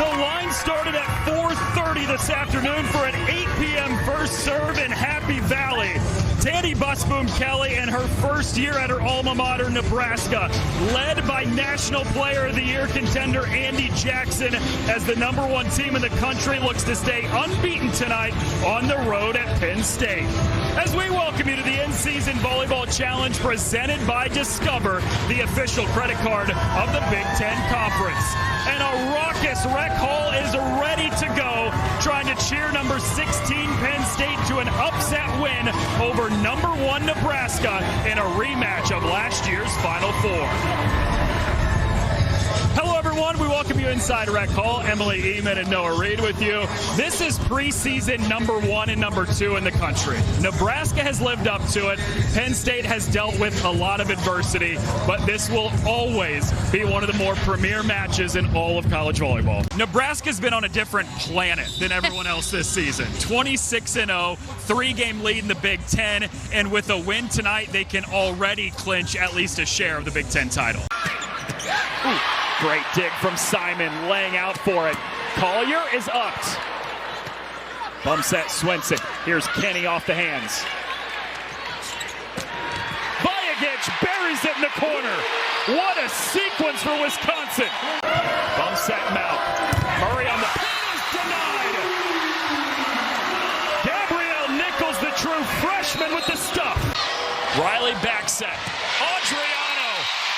The line started at 4:30 this afternoon for an 8 p.m. first serve in Happy Valley. Danny Busboom Kelly in her first year at her alma mater, Nebraska, led by National Player of the Year contender Andy Jackson, as the #1 team in the country looks to stay unbeaten tonight on the road at Penn State. As we welcome you to the in-season volleyball challenge presented by Discover, the official credit card of the Big Ten Conference. And a raucous Rec Hall is ready to go, trying to cheer number 16 Penn State to an upset win over #1 Nebraska in a rematch of last year's Final Four. Hello, everyone. We welcome you inside Rec Hall. Emily Eman and Noah Reed with you. This is preseason #1 and #2 in the country. Nebraska has lived up to it. Penn State has dealt with a lot of adversity, but this will always be one of the more premier matches in all of college volleyball. Nebraska's been on a different planet than everyone else this season. 26-0, 3-game lead in the Big Ten, and with a win tonight, they can already clinch at least a share of the Big Ten title. Ooh. Great dig from Simon, laying out for it. Collier is upped. Bump set Swenson. Here's Kenny off the hands. Vajagic buries it in the corner. What a sequence for Wisconsin. Bump set Mount. Murray on the pin is denied. Gabrielle Nichols, the true freshman, with the stuff. Riley back set. Adriano,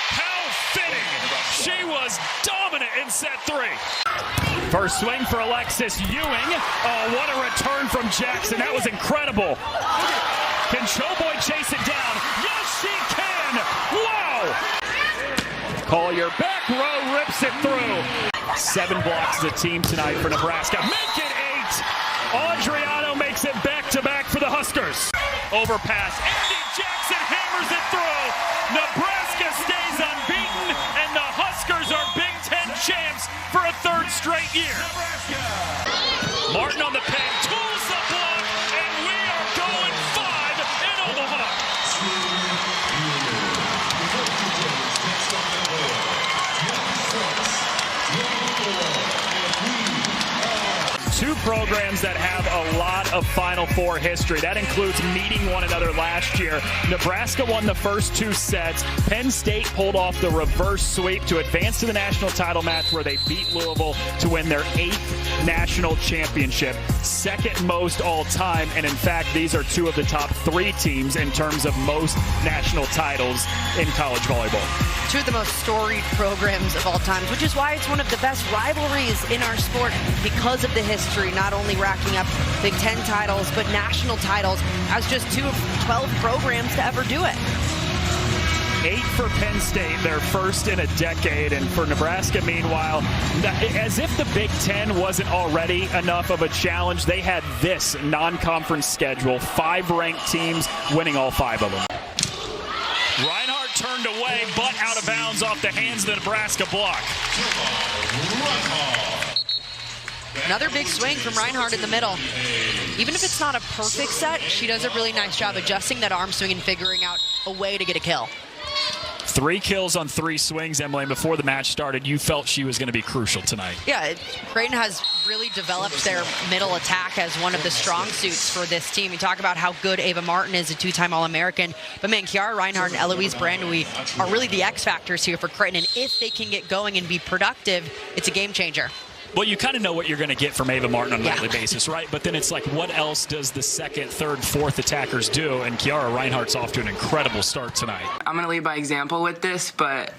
how fitting. She was dominant in set 3. First swing for Alexis Ewing. Oh, what a return from Jackson. That was incredible. Can Showboy chase it down? Yes, she can. Wow. Collier back row rips it through. 7 blocks as a team tonight for Nebraska. Make it 8. Adriano makes it back-to-back for the Huskers. Overpass. Andy Jackson hammers it through. Nebraska stays unbeaten, and the Huskers are Big Ten champs for a 3rd straight year. Martin on the pin, tools the block, and we are going 5 in Omaha. 2 programs that have a lot of Final Four history. That includes meeting one another last year. Nebraska won the first 2 sets. Penn State pulled off the reverse sweep to advance to the national title match, where they beat Louisville to win their 8th national championship, 2nd most all time. And in fact, these are 2 of the top 3 teams in terms of most national titles in college volleyball. 2 of the most storied programs of all time, which is why it's one of the best rivalries in our sport, because of the history, not only racking up Big Ten titles, but national titles, as just 2 of 12 programs to ever do it. 8 for Penn State, their first in a decade. And for Nebraska, meanwhile, as if the Big Ten wasn't already enough of a challenge, they had this non-conference schedule, 5 ranked teams winning all 5 of them. Reinhardt turned away, but out of bounds off the hands of the Nebraska block. Another big swing from Reinhardt in the middle. Even if it's not a perfect set, she does a really nice job adjusting that arm swing and figuring out a way to get a kill. 3 kills on 3 swings, Emily. And before the match started, you felt she was going to be crucial tonight. Yeah, Creighton has really developed their middle attack as one of the strong suits for this team. We talk about how good Ava Martin is, a 2-time All-American. But man, Kiara Reinhardt and Eloise Brandoui are really the X factors here for Creighton. And if they can get going and be productive, it's a game changer. Well, you kind of know what you're going to get from Ava Martin on a nightly basis, right? But then it's like, what else does the 2nd, 3rd, 4th attackers do? And Kiara Reinhardt's off to an incredible start tonight. I'm going to lead by example with this, but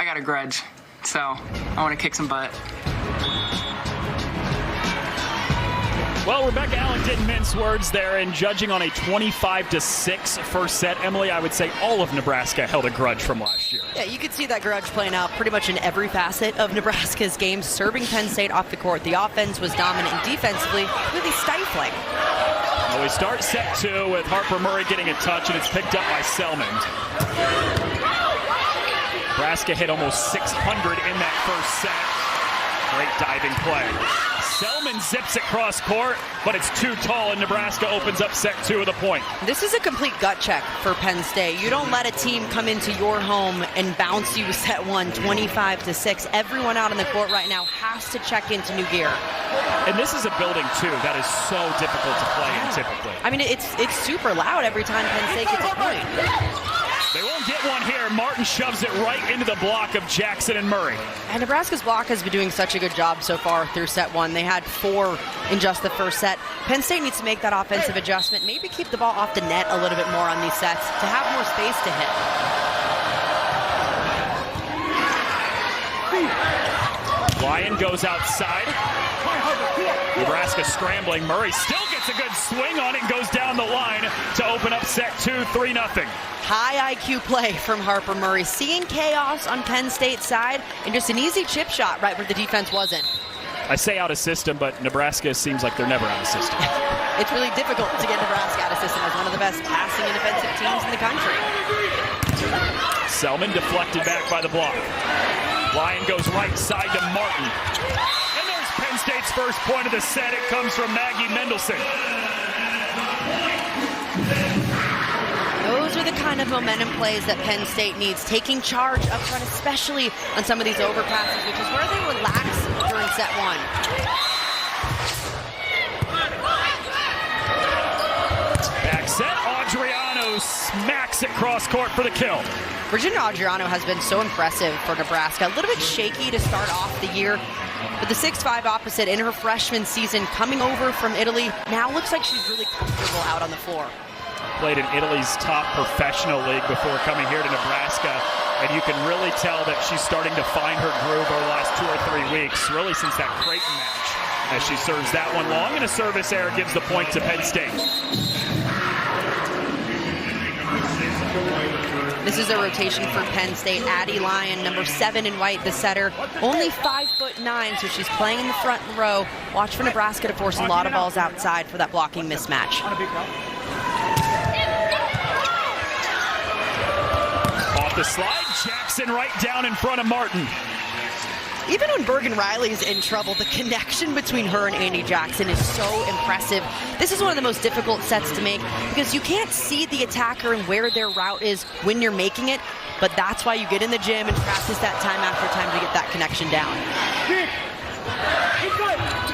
I got a grudge. So I want to kick some butt. Well, Rebecca Allen didn't mince words there, and judging on a 25-6 first set, Emily, I would say all of Nebraska held a grudge from last year. Yeah, you could see that grudge playing out pretty much in every facet of Nebraska's game, serving Penn State off the court. The offense was dominant, and defensively, really stifling. Well, we start set 2 with Harper Murray getting a touch, and it's picked up by Selman. Nebraska hit almost 600 in that first set. Great diving play. Selman zips it cross court, but it's too tall, and Nebraska opens up set 2 with a point. This is a complete gut check for Penn State. You don't let a team come into your home and bounce you set 1, 25-6. Everyone out on the court right now has to check into new gear. And this is a building, too, that is so difficult to play in typically. I mean, it's super loud every time Penn State gets a point. They won't get one here. Martin shoves it right into the block of Jackson and Murray. And Nebraska's block has been doing such a good job so far through set 1. They had 4 in just the first set. Penn State needs to make that offensive adjustment, maybe keep the ball off the net a little bit more on these sets to have more space to hit. Lyon goes outside. Nebraska scrambling. Murray still gets a good swing on it and goes down the line to open up set 2, 3-0. High IQ play from Harper Murray, seeing chaos on Penn State's side and just an easy chip shot right where the defense wasn't. I say out of system, but Nebraska seems like they're never out of system. It's really difficult to get Nebraska out of system as one of the best passing and defensive teams in the country. Selman deflected back by the block. Lyon goes right side to Martin. And there's Penn State's first point of the set. It comes from Maggie Mendelson. Those are the kind of momentum plays that Penn State needs, taking charge up front, especially on some of these overpasses, which is where they relax during set 1. Back set, Adriano smacks it cross court for the kill. Virginia Adriano has been so impressive for Nebraska. A little bit shaky to start off the year, but the 6'5" opposite in her freshman season, coming over from Italy, now looks like she's really comfortable out on the floor. Played in Italy's top professional league before coming here to Nebraska, and you can really tell that she's starting to find her groove over the last 2 or 3 weeks, really since that Creighton match, as she serves that one long, and a service error gives the point to Penn State. This is a rotation for Penn State. Addie Lyon, number 7 in white, the setter, only 5'9", so she's playing in the front row. Watch for Nebraska to force a lot of balls outside for that blocking mismatch. Off the slide, Jackson right down in front of Martin. Even when Bergen Riley's in trouble, the connection between her and Andy Jackson is so impressive. This is one of the most difficult sets to make because you can't see the attacker and where their route is when you're making it, but that's why you get in the gym and practice that time after time to get that connection down.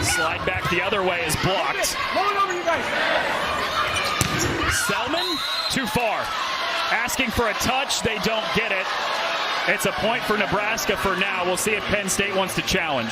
Slide back the other way is blocked. Selman, too far. Asking for a touch, they don't get it. It's a point for Nebraska for now. We'll see if Penn State wants to challenge.